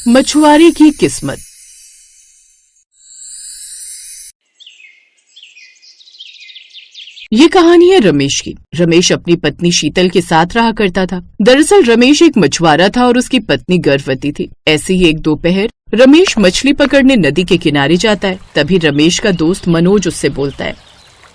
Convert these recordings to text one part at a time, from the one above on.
मछुआरे की किस्मत। ये कहानी है रमेश की। रमेश अपनी पत्नी शीतल के साथ रहा करता था। दरअसल रमेश एक मछुआरा था और उसकी पत्नी गर्भवती थी। ऐसे ही एक दोपहर रमेश मछली पकड़ने नदी के किनारे जाता है। तभी रमेश का दोस्त मनोज उससे बोलता है,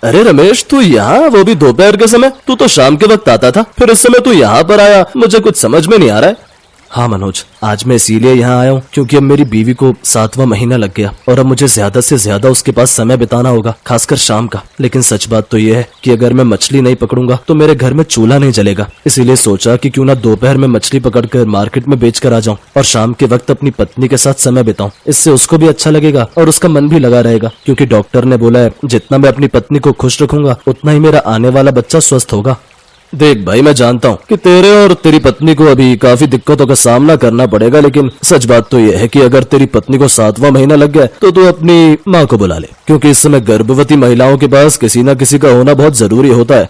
अरे रमेश, तू यहाँ, वो भी दोपहर के समय? तू तो शाम के वक्त आता था, फिर इस समय तू यहाँ पर आया, मुझे कुछ समझ में नहीं आ रहा है। हाँ मनोज, आज मैं इसीलिए यहाँ आया हूँ क्योंकि अब मेरी बीवी को 7वां महीना लग गया और अब मुझे ज्यादा से ज्यादा उसके पास समय बिताना होगा, खासकर शाम का। लेकिन सच बात तो ये है कि अगर मैं मछली नहीं पकड़ूंगा तो मेरे घर में चूल्हा नहीं जलेगा। इसीलिए सोचा कि क्यों ना दोपहर में मछली पकड़कर मार्केट में बेच कर आ जाऊँ और शाम के वक्त अपनी पत्नी के साथ समय बिताऊं। इससे उसको भी अच्छा लगेगा और उसका मन भी लगा रहेगा, क्योंकि डॉक्टर ने बोला है जितना मैं अपनी पत्नी को खुश रखूंगा उतना ही मेरा आने वाला बच्चा स्वस्थ होगा। देख भाई, मैं जानता हूँ कि तेरे और तेरी पत्नी को अभी काफी दिक्कतों का सामना करना पड़ेगा, लेकिन सच बात तो यह है कि अगर तेरी पत्नी को 7वां महीना लग गया तो तू अपनी माँ को बुला ले, क्योंकि इस समय गर्भवती महिलाओं के पास किसी न किसी का होना बहुत जरूरी होता है।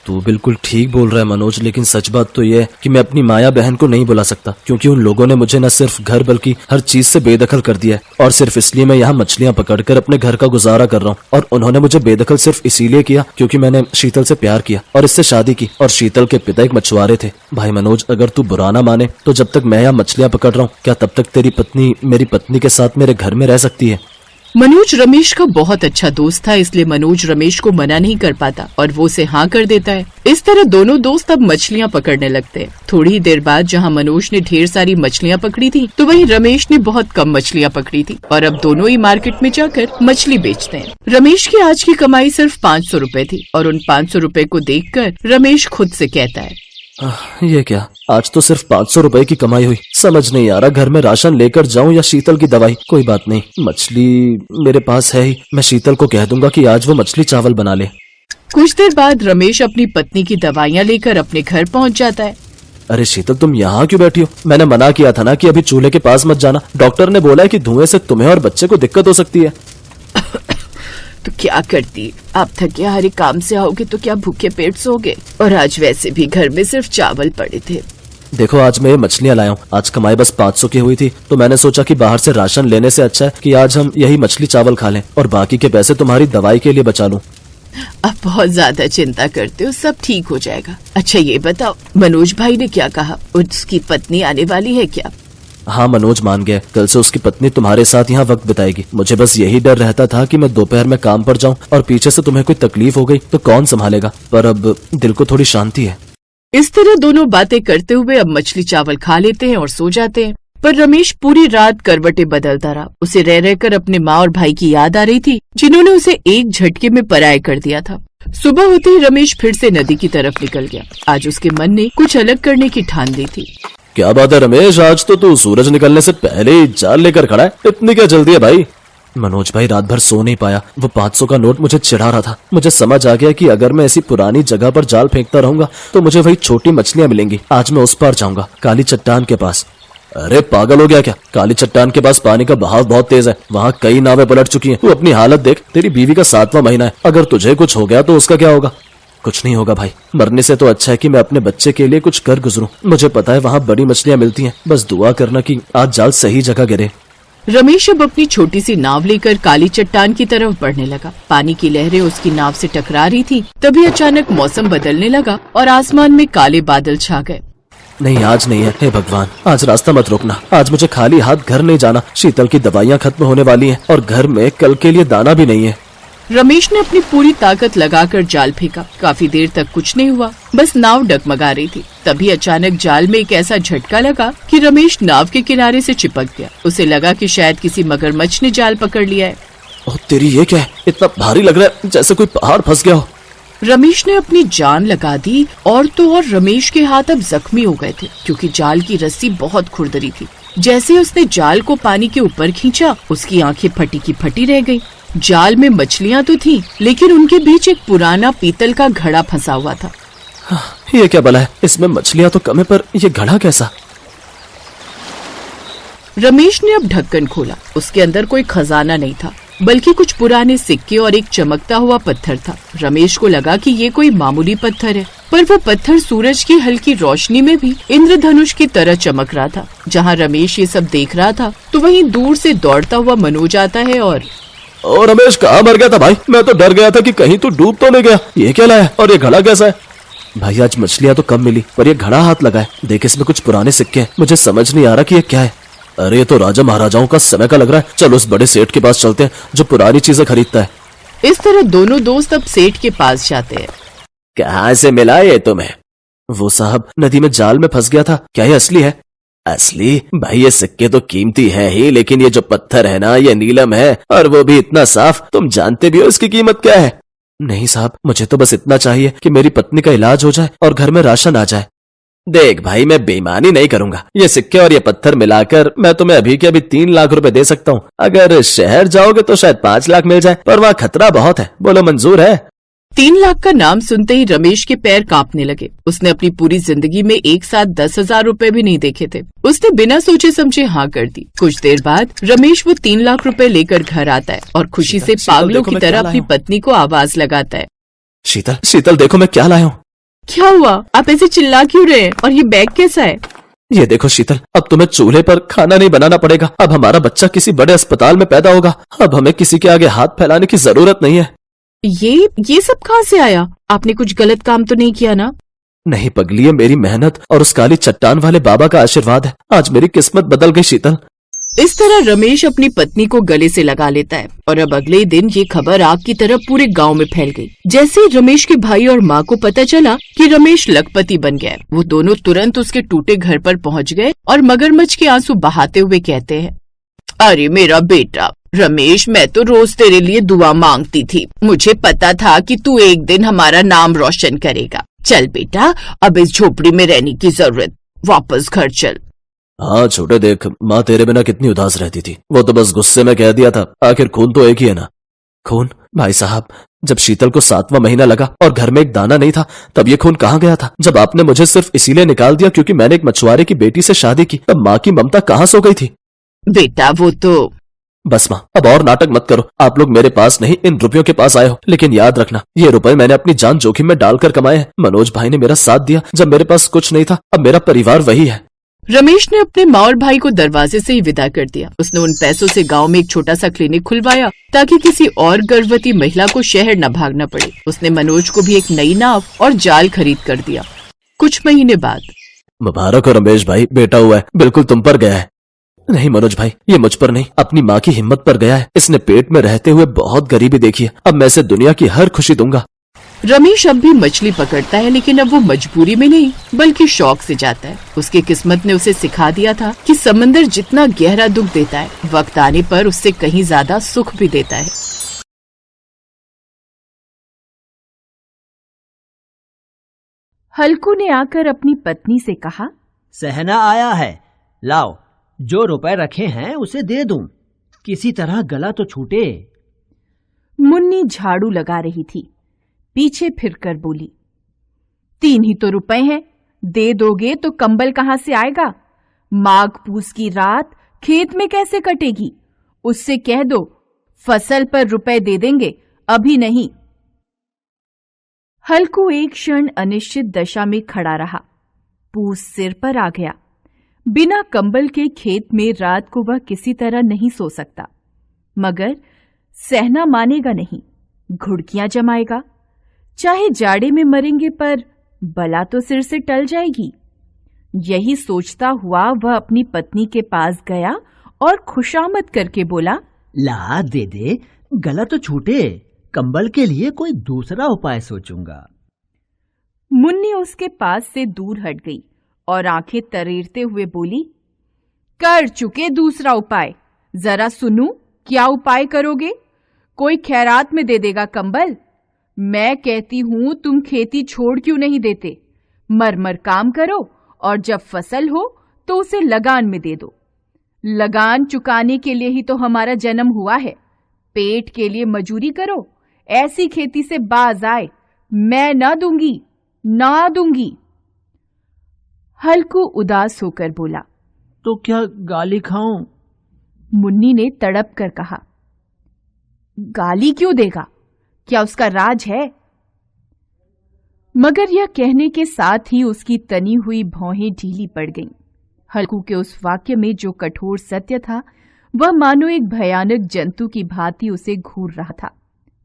तू बिल्कुल ठीक बोल रहा है मनोज, लेकिन सच बात तो यह है कि मैं अपनी माया बहन को नहीं बुला सकता, क्योंकि उन लोगों ने मुझे न सिर्फ घर बल्कि हर चीज से बेदखल कर दिया है। और सिर्फ इसलिए मैं यहाँ मछलियां पकड़कर अपने घर का गुजारा कर रहा हूँ। और उन्होंने मुझे बेदखल सिर्फ इसीलिए किया क्योंकि मैंने शीतल से प्यार किया और इससे शादी की, और शीतल के पिता एक मछुआरे थे। भाई मनोज, अगर तू बुरा ना माने तो जब तक मैं यहाँ मछलियां पकड़ रहा हूँ, क्या तब तक तेरी पत्नी मेरी पत्नी के साथ मेरे घर में रह सकती है? मनोज रमेश का बहुत अच्छा दोस्त था, इसलिए मनोज रमेश को मना नहीं कर पाता और वो उसे हाँ कर देता है। इस तरह दोनों दोस्त अब मछलियां पकड़ने लगते हैं। थोड़ी ही देर बाद जहाँ मनोज ने ढेर सारी मछलियां पकड़ी थी तो वहीं रमेश ने बहुत कम मछलियां पकड़ी थी और अब दोनों ही मार्केट में जाकर मछली बेचते हैं। रमेश की आज की कमाई सिर्फ 500 रुपए थी और उन 500 रुपए को देखकर रमेश खुद से कहता है, ये क्या, आज तो सिर्फ 500 रुपए की कमाई हुई। समझ नहीं आ रहा घर में राशन लेकर जाऊं या शीतल की दवाई। कोई बात नहीं, मछली मेरे पास है ही, मैं शीतल को कह दूंगा कि आज वो मछली चावल बना ले। कुछ देर बाद रमेश अपनी पत्नी की दवाइयाँ लेकर अपने घर पहुँच जाता है। अरे शीतल, तुम यहाँ क्यों बैठी हो? मैंने मना किया था ना कि अभी चूल्हे के पास मत जाना। डॉक्टर ने बोला है कि धुएं से तुम्हें और बच्चे को दिक्कत हो सकती है। तो क्या करती, आप थके हारे काम से आओगे तो क्या भूखे पेट सोगे? और आज वैसे भी घर में सिर्फ चावल पड़े थे। देखो, आज मैं ये मछलियाँ लाया हूँ। आज कमाई बस 500 की हुई थी, तो मैंने सोचा कि बाहर से राशन लेने से अच्छा है कि आज हम यही मछली चावल खा लें और बाकी के पैसे तुम्हारी दवाई के लिए बचा लूँ। आप बहुत ज्यादा चिंता करते हो, सब ठीक हो जाएगा। अच्छा ये बताओ, मनोज भाई ने क्या कहा? उसकी पत्नी आने वाली है क्या? हाँ, मनोज मान गया। कल से उसकी पत्नी तुम्हारे साथ यहाँ वक्त बिताएगी। मुझे बस यही डर रहता था कि मैं दोपहर में काम पर जाऊँ और पीछे से तुम्हें कोई तकलीफ हो गई तो कौन संभालेगा, पर अब दिल को थोड़ी शांति है। इस तरह दोनों बातें करते हुए अब मछली चावल खा लेते हैं और सो जाते हैं। पर रमेश पूरी रात करवटें बदलता रहा। उसे रह रहकर अपने माँ और भाई की याद आ रही थी, जिन्होंने उसे एक झटके में पराया कर दिया था। सुबह होते ही रमेश फिर से नदी की तरफ निकल गया। आज उसके मन ने कुछ अलग करने की ठान ली थी। क्या बात है रमेश, आज तो तू सूरज निकलने से पहले ही जाल लेकर खड़ा है। इतनी क्या जल्दी है भाई? मनोज भाई, रात भर सो नहीं पाया। वो 500 का नोट मुझे चिढ़ा रहा था। मुझे समझ आ गया कि अगर मैं ऐसी पुरानी जगह पर जाल फेंकता रहूंगा तो मुझे वही छोटी मछलियां मिलेंगी। आज मैं उस पार जाऊंगा, काली चट्टान के पास। अरे पागल हो गया क्या? काली चट्टान के पास पानी का बहाव बहुत तेज है, वहाँ कई नावें पलट चुकी हैं। तू अपनी हालत देख, तेरी बीवी का 7वां महीना है। अगर तुझे कुछ हो गया तो उसका क्या होगा? कुछ नहीं होगा भाई, मरने से तो अच्छा है कि मैं अपने बच्चे के लिए कुछ कर गुजरूं। मुझे पता है वहाँ बड़ी मछलियाँ मिलती हैं, बस दुआ करना कि आज जाल सही जगह गिरे। रमेश अब अपनी छोटी सी नाव लेकर काली चट्टान की तरफ बढ़ने लगा। पानी की लहरें उसकी नाव से टकरा रही थी। तभी अचानक मौसम बदलने लगा और आसमान में काले बादल छा गए। नहीं, आज नहीं है। हे भगवान, आज रास्ता मत रोकना। आज मुझे खाली हाथ घर नहीं जाना। शीतल की दवाइयाँ खत्म होने वाली हैं और घर में कल के लिए दाना भी नहीं है। रमेश ने अपनी पूरी ताकत लगाकर जाल फेंका। काफी देर तक कुछ नहीं हुआ, बस नाव डगमगा रही थी। तभी अचानक जाल में एक ऐसा झटका लगा कि रमेश नाव के किनारे से चिपक गया। उसे लगा कि शायद किसी मगरमच्छ ने जाल पकड़ लिया है। ओह तेरी, ये क्या है? इतना भारी लग रहा है जैसे कोई पहाड़ फंस गया हो। रमेश ने अपनी जान लगा दी और तो और रमेश के हाथ अब जख्मी हो गए थे, क्योंकि जाल की रस्सी बहुत खुरदरी थी। जैसे उसने जाल को पानी के ऊपर खींचा, उसकी आंखें फटी की फटी रह गईं। जाल में मछलियां तो थी, लेकिन उनके बीच एक पुराना पीतल का घड़ा फंसा हुआ था। ये क्या भला है? इसमें मछलियां तो कम है, पर ये घड़ा कैसा? रमेश ने अब ढक्कन खोला। उसके अंदर कोई खजाना नहीं था, बल्कि कुछ पुराने सिक्के और एक चमकता हुआ पत्थर था। रमेश को लगा कि ये कोई मामूली पत्थर है, पर वो पत्थर सूरज की हल्की रोशनी में भी इंद्रधनुष की तरह चमक रहा था। जहाँ रमेश ये सब देख रहा था तो वहीं दूर से दौड़ता हुआ मनोज आता है और रमेश कहाँ मर गया था भाई? मैं तो डर गया था कि कहीं तू डूब तो नहीं गया। ये क्या लाया और ये घड़ा कैसा है? भाई आज मछलियाँ तो कम मिली पर ये घड़ा हाथ लगा है। देख इसमें कुछ पुराने सिक्के हैं, मुझे समझ नहीं आ रहा कि ये क्या है। अरे ये तो राजा महाराजाओं का समय का लग रहा है। चलो उस बड़े सेठ के पास चलते हैं जो पुरानी चीजें खरीदता है। इस तरह दोनों दोस्त अब सेठ के पास जाते हैं। कहाँ से मिला ये तुम्हें? वो साहब नदी में जाल में फंस गया था। क्या ये असली है? असली? भाई ये सिक्के तो कीमती है ही, लेकिन ये जो पत्थर है ना ये नीलम है और वो भी इतना साफ। तुम जानते भी हो इसकी कीमत क्या है? नहीं साहब, मुझे तो बस इतना चाहिए कि मेरी पत्नी का इलाज हो जाए और घर में राशन आ जाए। देख भाई मैं बेईमानी नहीं करूंगा। ये सिक्के और ये पत्थर मिलाकर मैं तुम्हें अभी के अभी 3 लाख रुपए दे सकता हूँ। अगर शहर जाओगे तो शायद 5 लाख मिल जाए, पर वहाँ खतरा बहुत है। बोलो मंजूर है? 3 लाख का नाम सुनते ही रमेश के पैर कांपने लगे। उसने अपनी पूरी जिंदगी में एक साथ 10,000 रुपए भी नहीं देखे थे। उसने बिना सोचे समझे हाँ कर दी। कुछ देर बाद रमेश वो 3 लाख रुपए लेकर घर आता है और खुशी से पागलों की तरह अपनी पत्नी को आवाज लगाता है। शीतल, शीतल देखो मैं क्या लाया हूँ। क्या हुआ? आप ऐसे चिल्ला क्यों रहे हैं? और ये बैग कैसा है? ये देखो शीतल, अब तुम्हें चूल्हे पर खाना नहीं बनाना पड़ेगा। अब हमारा बच्चा किसी बड़े अस्पताल में पैदा होगा। अब हमें किसी के आगे हाथ फैलाने की जरूरत नहीं है। ये सब कहाँ से आया? आपने कुछ गलत काम तो नहीं किया ना? नहीं पगली, ये मेरी मेहनत और उस काली चट्टान वाले बाबा का आशीर्वाद है। आज मेरी किस्मत बदल गई शीतल। इस तरह रमेश अपनी पत्नी को गले से लगा लेता है और अब अगले ही दिन ये खबर आग की तरह पूरे गांव में फैल गई। जैसे ही रमेश के भाई और माँ को पता चला कि रमेश लखपति बन गया है, वो दोनों तुरंत उसके टूटे घर पर पहुंच गए और मगरमच्छ के आंसू बहाते हुए कहते हैं, अरे मेरा बेटा रमेश, मैं तो रोज तेरे लिए दुआ मांगती थी। मुझे पता था कि तू एक दिन हमारा नाम रोशन करेगा। चल बेटा, अब इस झोपड़ी में रहने की जरूरत, वापस घर चल। हाँ छोटे, देख माँ तेरे बिना कितनी उदास रहती थी। वो तो बस गुस्से में कह दिया था। आखिर खून तो एक ही है ना। खून? भाई साहब, जब शीतल को 7वां महीना लगा और घर में एक दाना नहीं था, तब ये खून कहाँ गया था? जब आपने मुझे सिर्फ इसीलिए निकाल दिया क्योंकि मैंने एक मछुआरे की बेटी से शादी की, तब माँ की ममता कहाँ सो गई थी? बेटा वो तो बस माँ, अब और नाटक मत करो। आप लोग मेरे पास नहीं, इन रुपयों के पास आए हो। लेकिन याद रखना, ये रुपए मैंने अपनी जान जोखिम में डालकर कमाए हैं। मनोज भाई ने मेरा साथ दिया जब मेरे पास कुछ नहीं था। अब मेरा परिवार वही है। रमेश ने अपने माँ और भाई को दरवाजे से ही विदा कर दिया। उसने उन पैसों से गांव में एक छोटा सा क्लिनिक खुलवाया ताकि किसी और गर्भवती महिला को शहर न भागना पड़े। उसने मनोज को भी एक नई नाव और जाल खरीद कर दिया। कुछ महीने बाद, मुबारक हो रमेश भाई, बेटा हुआ है। बिल्कुल तुम पर गया है। नहीं मनोज भाई, ये मुझ पर नहीं, अपनी माँ की हिम्मत पर गया है। इसने पेट में रहते हुए बहुत गरीबी देखी है। अब मैं इसे दुनिया की हर खुशी दूंगा। रमेश अब भी मछली पकड़ता है, लेकिन अब वो मजबूरी में नहीं बल्कि शौक से जाता है। उसकी किस्मत ने उसे सिखा दिया था कि समंदर जितना गहरा दुख देता है, वक्त आने पर उससे कहीं ज्यादा सुख भी देता है। हल्कू ने आकर अपनी पत्नी से कहा, सहना आया है, लाओ जो रुपए रखे हैं उसे दे दूं, किसी तरह गला तो छूटे। मुन्नी झाड़ू लगा रही थी, पीछे फिरकर बोली, 3 ही तो रुपए हैं, दे दोगे तो कंबल कहां से आएगा? माघ पूस की रात खेत में कैसे कटेगी? उससे कह दो फसल पर रुपए दे देंगे, अभी नहीं। हल्कू एक क्षण अनिश्चित दशा में खड़ा रहा। पूस सिर पर आ गया। बिना कंबल के खेत में रात को वह किसी तरह नहीं सो सकता, मगर सहना मानेगा नहीं, घुड़कियां जमाएगा। चाहे जाड़े में मरेंगे पर बला तो सिर से टल जाएगी। यही सोचता हुआ वह अपनी पत्नी के पास गया और खुशामद करके बोला, ला दे दे, गला तो छूटे, कंबल के लिए कोई दूसरा उपाय सोचूंगा। मुन्नी उसके पास से दूर हट गई और आंखें तरेरते हुए बोली, कर चुके दूसरा उपाय, जरा सुनूं क्या उपाय करोगे? कोई खैरात में दे देगा कंबल? मैं कहती हूं तुम खेती छोड़ क्यों नहीं देते? मर काम करो और जब फसल हो तो उसे लगान में दे दो। लगान चुकाने के लिए ही तो हमारा जन्म हुआ है। पेट के लिए मजूरी करो, ऐसी खेती से बाज आए। मैं ना दूंगी, ना दूंगी। हल्कू उदास होकर बोला, तो क्या गाली खाऊं? मुन्नी ने तड़प कर कहा, गाली क्यों देगा? क्या उसका राज है? मगर यह कहने के साथ ही उसकी तनी हुई भौहें ढीली पड़ गईं। हल्कू के उस वाक्य में जो कठोर सत्य था, वह मानो एक भयानक जंतु की भांति उसे घूर रहा था।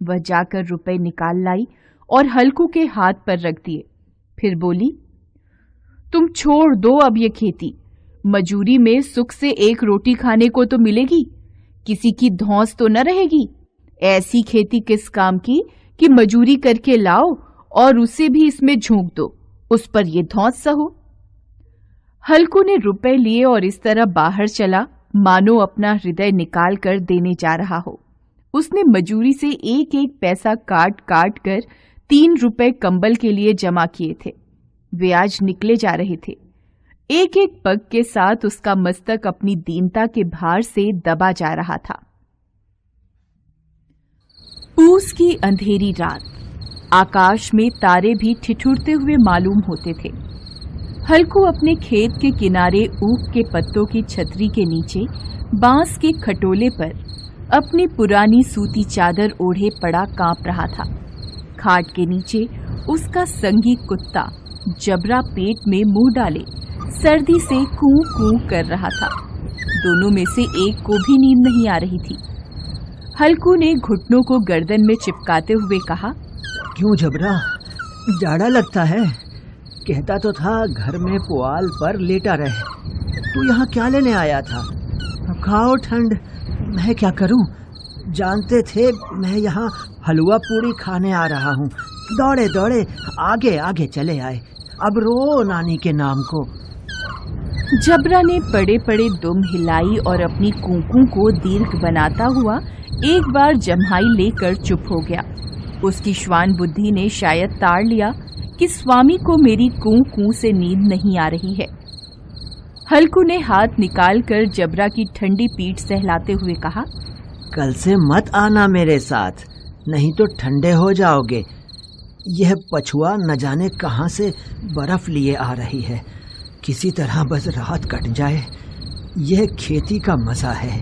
वह जाकर रुपए निकाल लाई और हल्कू के हाथ पर रख दिए। फिर बोली, तुम छोड़ दो अब ये खेती। मजूरी में सुख से एक रोटी खाने को तो मिलेगी, किसी की धौंस तो न रहेगी। ऐसी खेती किस काम की कि मजूरी करके लाओ और उसे भी इसमें झोंक दो, उस पर ये धौंस सहो। हल्कू ने रुपए लिए और इस तरह बाहर चला मानो अपना हृदय निकाल कर देने जा रहा हो। उसने मजूरी से एक एक पैसा काट काट कर 3 रुपए कंबल के लिए जमा किए थे। वे आज निकले जा रहे थे। एक एक पग के साथ उसका मस्तक अपनी दीनता के भार से दबा जा रहा था। पूस की अंधेरी रात, आकाश में तारे भी ठिठुरते हुए मालूम होते थे। हल्कू अपने खेत के किनारे ऊख के पत्तों की छतरी के नीचे बांस के खटोले पर अपनी पुरानी सूती चादर ओढ़े पड़ा कांप रहा था। खाट के नीचे उसका संगी कुत्ता जबरा पेट में मुंह डाले सर्दी से कूं कूं कर रहा था। दोनों में से एक को भी नींद नहीं आ रही थी। हल्कू ने घुटनों को गर्दन में चिपकाते हुए कहा, क्यों जबरा, जाड़ा लगता है? कहता तो था घर में पुआल पर लेटा रहे। तू यहाँ क्या लेने आया था? खाओ ठंड, मैं क्या करूं? जानते थे मैं यहाँ हलवा पूरी खाने आ रहा हूँ। दौड़े दौड़े आगे आगे चले आए। अब रो नानी के नाम को। जबरा ने पड़े पड़े दुम हिलाई और अपनी कूकू को दीर्घ बनाता हुआ एक बार जम्हाई लेकर चुप हो गया। उसकी श्वान बुद्धि ने शायद ताड़ लिया कि स्वामी को मेरी कूं कूं से नींद नहीं आ रही है। हल्कू ने हाथ निकालकर जबरा की ठंडी पीठ सहलाते हुए कहा, कल से मत आना मेरे साथ, नहीं तो ठंडे हो जाओगे। यह पछुआ न जाने कहां से बर्फ लिए आ रही है। किसी तरह बस रात कट जाए। यह खेती का मजा है।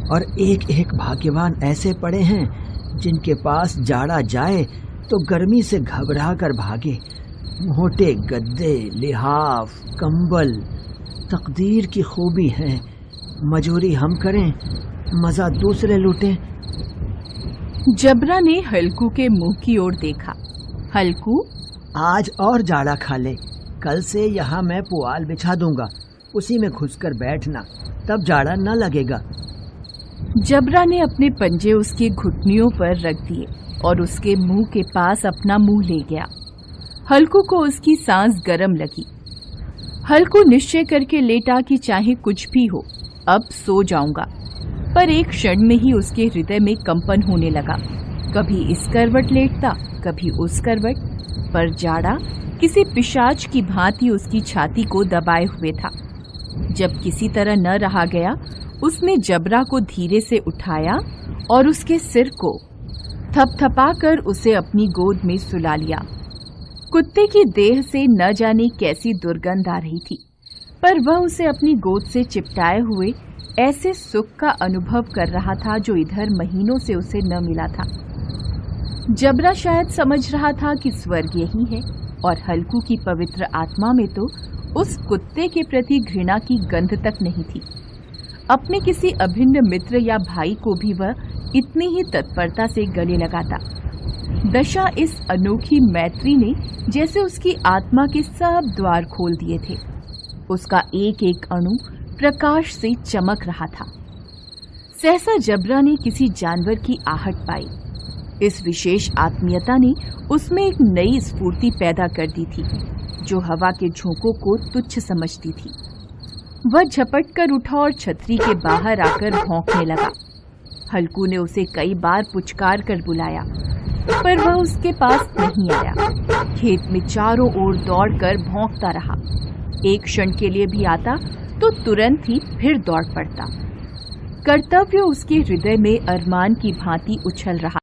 और एक एक भाग्यवान ऐसे पड़े हैं जिनके पास जाड़ा जाए तो गर्मी से घबरा कर भागे। मोटे गद्दे, लिहाफ, कंबल तकदीर की खूबी है। मजूरी हम करें, मजा दूसरे लूटें। जबरा ने हल्कू के मुंह की ओर देखा। हल्कू, आज और जाड़ा खा ले। कल से यहाँ मैं पुआल बिछा दूंगा, उसी में घुसकर बैठना, तब जाड़ा न लगेगा। जबरा ने अपने पंजे उसके घुटनियों पर रख दिए और उसके मुंह के पास अपना मुंह ले गया। हल्कू को उसकी सांस गर्म लगी। हल्कू निश्चय करके लेटा कि चाहे कुछ भी हो, अब सो जाऊंगा। पर एक क्षण में ही उसके हृदय में कंपन होने लगा। कभी इस करवट लेटता, कभी उस करवट, पर जाड़ा किसी पिशाच की भांति उसकी छाती को दबाए हुए था। जब किसी तरह न रहा गया, उसने जबरा को धीरे से उठाया और उसके सिर को थपथपाकर उसे अपनी गोद में सुला लिया। कुत्ते की देह से न जाने कैसी दुर्गंध आ रही थी, पर वह उसे अपनी गोद से चिपटाए हुए ऐसे सुख का अनुभव कर रहा था जो इधर महीनों से उसे न मिला था। जबरा शायद समझ रहा था कि स्वर्ग यही है, और हल्कू की पवित्र आत्मा में तो उस कुत्ते के प्रति घृणा की गंध तक नहीं थी। अपने किसी अभिन्न मित्र या भाई को भी वह इतनी ही तत्परता से गले लगाता। दशा इस अनोखी मैत्री ने जैसे उसकी आत्मा के सब द्वार खोल दिए थे। उसका एक एक अणु प्रकाश से चमक रहा था। सहसा जबरा ने किसी जानवर की आहट पाई। इस विशेष आत्मीयता ने उसमें एक नई स्फूर्ति पैदा कर दी थी, जो हवा के झोंकों को तुच्छ समझती थी। वह झपट कर उठा और छतरी के बाहर आकर भौंकने लगा। हल्कू ने उसे कई बार पुचकार कर बुलाया, पर वह उसके पास नहीं आया। खेत में चारों ओर दौड़कर भौंकता रहा। एक क्षण के लिए भी आता तो तुरंत ही फिर दौड़ पड़ता। कर्तव्य उसके हृदय में अरमान की भांति उछल रहा।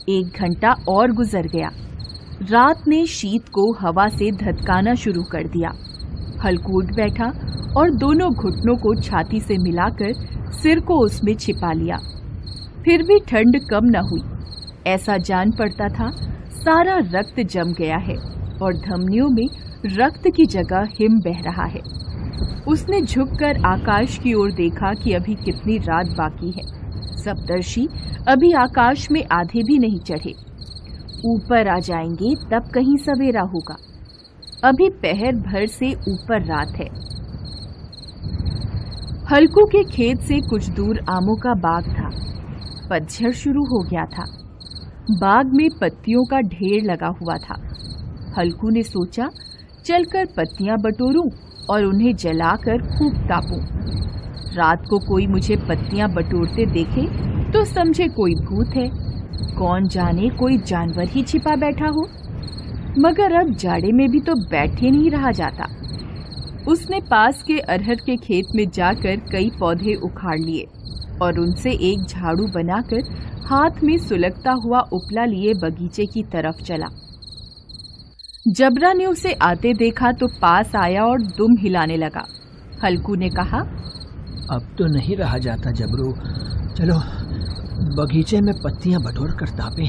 1 घंटा और गुजर गया। रात ने शीत को हवा से धधकाना शुरू कर दिया। हल्कू उठ बैठा और दोनों घुटनों को छाती से मिलाकर सिर को उसमें छिपा लिया। फिर भी ठंड कम न हुई। ऐसा जान पड़ता था सारा रक्त जम गया है और धमनियों में रक्त की जगह हिम बह रहा है। उसने झुककर आकाश की ओर देखा कि अभी कितनी रात बाकी है। सप्तर्षि अभी आकाश में आधे भी नहीं चढ़े। ऊपर आ जाएंगे तब कहीं सवेरा होगा। अभी पहर भर से ऊपर रात है। हल्कू के खेत से कुछ दूर आमों का बाग था। पतझड़ शुरू हो गया था। बाग में पत्तियों का ढेर लगा हुआ था। हल्कू ने सोचा चलकर पत्तियां बटोरूं और उन्हें जलाकर खूब तापूं। रात को कोई मुझे पत्तियां बटोरते देखे तो समझे कोई भूत है। कौन जाने कोई जानवर ही छिपा बैठा हो। मगर अब जाड़े में भी तो बैठे नहीं रहा जाता। उसने पास के अरहर के खेत में जाकर कई पौधे उखाड़ लिए और उनसे एक झाड़ू बनाकर हाथ में सुलगता हुआ उपला लिए बगीचे की तरफ चला। जबरा ने उसे आते देखा तो पास आया और दुम हिलाने लगा। हल्कू ने कहा, अब तो नहीं रहा जाता जबरू, चलो बगीचे में पत्तियां बटोर कर तापें,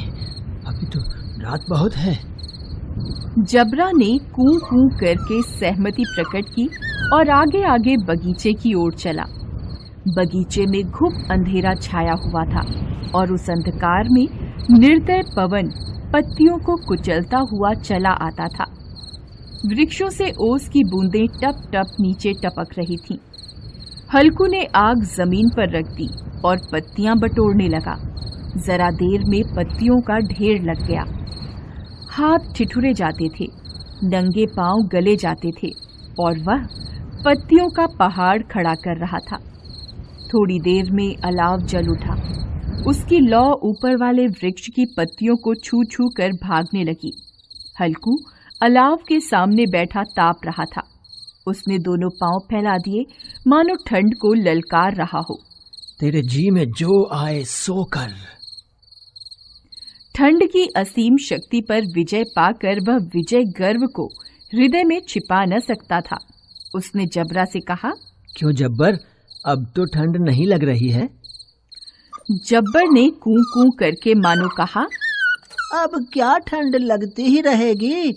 अभी तो रात बहुत है। जबरा ने कूं कूं करके सहमति प्रकट की और आगे आगे बगीचे की ओर चला। बगीचे में घुप अंधेरा छाया हुआ था और उस अंधकार में निर्दय पवन पत्तियों को कुचलता हुआ चला आता था। वृक्षों से ओस की बूंदें टप टप नीचे टपक रही थीं। हल्कू ने आग जमीन पर रख दी और पत्तियां बटोरने लगा। जरा देर में पत्तियों का ढेर लग गया। हाथ ठिठुरे जाते थे, नंगे पांव गले जाते थे और वह पत्तियों का पहाड़ खड़ा कर रहा था। थोड़ी देर में अलाव जल उठा। उसकी लौ ऊपर वाले वृक्ष की पत्तियों को छू छू कर भागने लगी। हल्कू अलाव के सामने बैठा ताप रहा था। उसने दोनों पांव फैला दिए मानो ठंड को ललकार रहा हो। तेरे जी में जो आए सो कर। ठंड की असीम शक्ति पर विजय पाकर वह विजय गर्व को हृदय में छिपा न सकता था। उसने जबरा से कहा, क्यों जब्बर, अब तो ठंड नहीं लग रही है? जब्बर ने कूं कूं करके मानो कहा, अब क्या ठंड लगती ही रहेगी।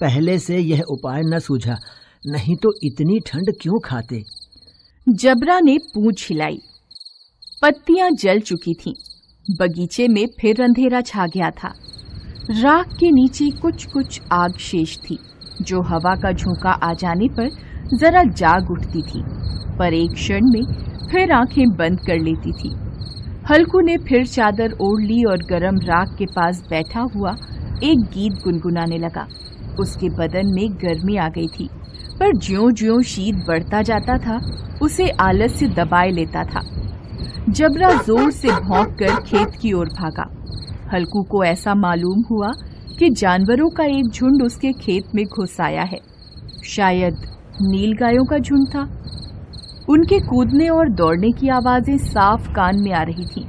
पहले से यह उपाय न सूझा, नहीं तो इतनी ठंड क्यों खाते। जबरा ने पूंछ हिलाई। पत्तियां जल चुकी थीं। बगीचे में फिर अंधेरा छा गया था। राख के नीचे कुछ कुछ आग शेष थी, जो हवा का झोंका आ जाने पर जरा जाग उठती थी, पर एक क्षण में फिर आंखें बंद कर लेती थी। हल्कू ने फिर चादर ओढ़ ली और गरम राख के पास बैठा हुआ एक गीत गुनगुनाने लगा। उसके बदन में गर्मी आ गई थी, पर ज्यों-ज्यों शीत बढ़ता जाता था उसे आलस्य दबाए लेता था। जबरा जोर से भौंककर खेत की ओर भागा। हल्कू को ऐसा मालूम हुआ कि जानवरों का एक झुंड उसके खेत में घुस आया है। शायद नीलगायों का झुंड था। उनके कूदने और दौड़ने की आवाजें साफ कान में आ रही थीं।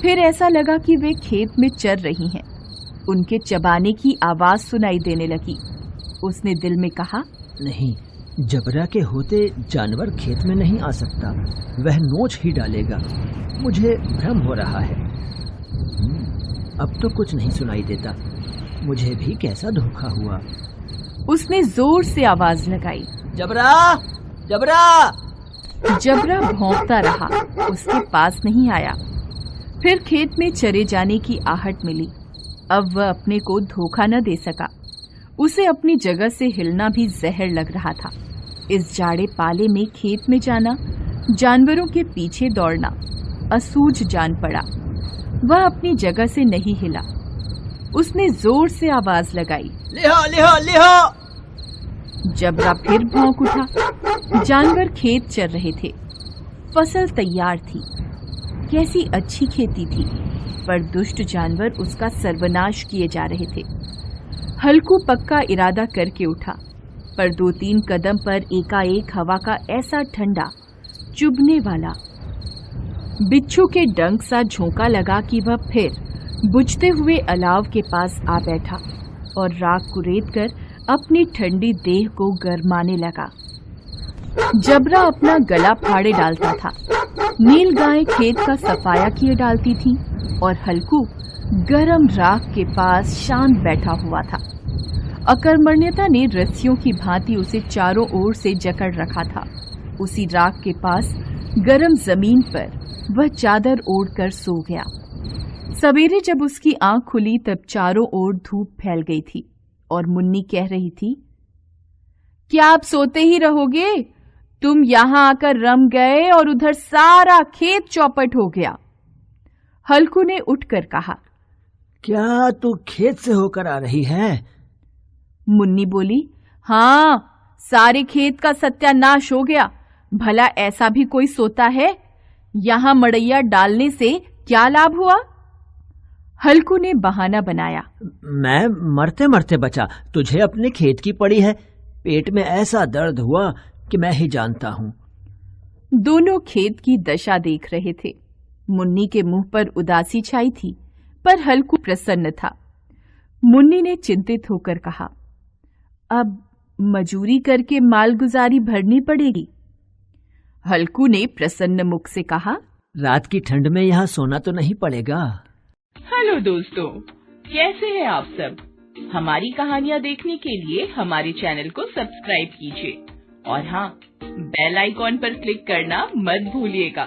फिर ऐसा लगा कि वे खेत में चर रही हैं। उनके चबाने की आवाज सुनाई देने लगी। उसने दिल में कहा, नहीं, जबरा के होते जानवर खेत में नहीं आ सकता, वह नोच ही डालेगा। मुझे भ्रम हो रहा है। अब तो कुछ नहीं सुनाई देता। मुझे भी कैसा धोखा हुआ। उसने जोर से आवाज लगाई, जबरा, जबरा। जबरा भौंकता रहा, उसके पास नहीं आया। फिर खेत में चरे जाने की आहट मिली। अब वह अपने को धोखा न दे सका। उसे अपनी जगह से हिलना भी जहर लग रहा था। इस जाड़े पाले में खेत में जाना, जानवरों के पीछे दौड़ना असूझ जान पड़ा। वह अपनी जगह से नहीं हिला। उसने जोर से आवाज लगाई, लिहो, लिहो, लिहो। जबरा फिर भौंक उठा। जानवर खेत चर रहे थे। फसल तैयार थी। कैसी अच्छी खेती थी, पर दुष्ट जानवर उसका सर्वनाश किए जा रहे थे। हल्कू पक्का इरादा करके उठा, पर 2-3 कदम पर एकाएक हवा का ऐसा ठंडा, चुभने वाला, बिच्छू के डंक सा झोंका लगा कि वह फिर बुझते हुए अलाव के पास आ बैठा और राख कुरेद कर अपनी ठंडी देह को गरमाने लगा। जबरा अपना गला फाड़े डालता था, नील गाय खेत का सफाया किए डालती थी और हल्कू गरम राख के पास शांत बैठा हुआ था। अकर्मण्यता ने रस्सियों की भांति उसे चारों ओर से जकड़ रखा था। उसी राख के पास गरम जमीन पर वह चादर ओढ़कर सो गया। सवेरे जब उसकी आंख खुली तब चारों ओर धूप फैल गई थी और मुन्नी कह रही थी, क्या आप सोते ही रहोगे? तुम यहां आकर रम गए और उधर सारा खेत चौपट हो गया। हल्कू ने उठकर कहा, क्या तू खेत से होकर आ रही है? मुन्नी बोली, हाँ, सारे खेत का सत्यानाश हो गया। भला ऐसा भी कोई सोता है? यहां मड़ैया डालने से क्या लाभ हुआ? हल्कू ने बहाना बनाया, मैं मरते मरते बचा, तुझे अपने खेत की पड़ी है। पेट में ऐसा दर्द हुआ कि मैं ही जानता हूँ। दोनों खेत की दशा देख रहे थे। मुन्नी के मुंह पर उदासी छाई थी, पर हल्कू प्रसन्न था। मुन्नी ने चिंतित होकर कहा, अब मजूरी करके मालगुजारी भरनी पड़ेगी। हल्कू ने प्रसन्न मुख से कहा, रात की ठंड में यहाँ सोना तो नहीं पड़ेगा। हेलो दोस्तों, कैसे हैं आप सब? हमारी कहानियाँ देखने के लिए हमारे चैनल को सब्सक्राइब कीजिए और हाँ, बेल आइकॉन पर क्लिक करना मत भूलिएगा।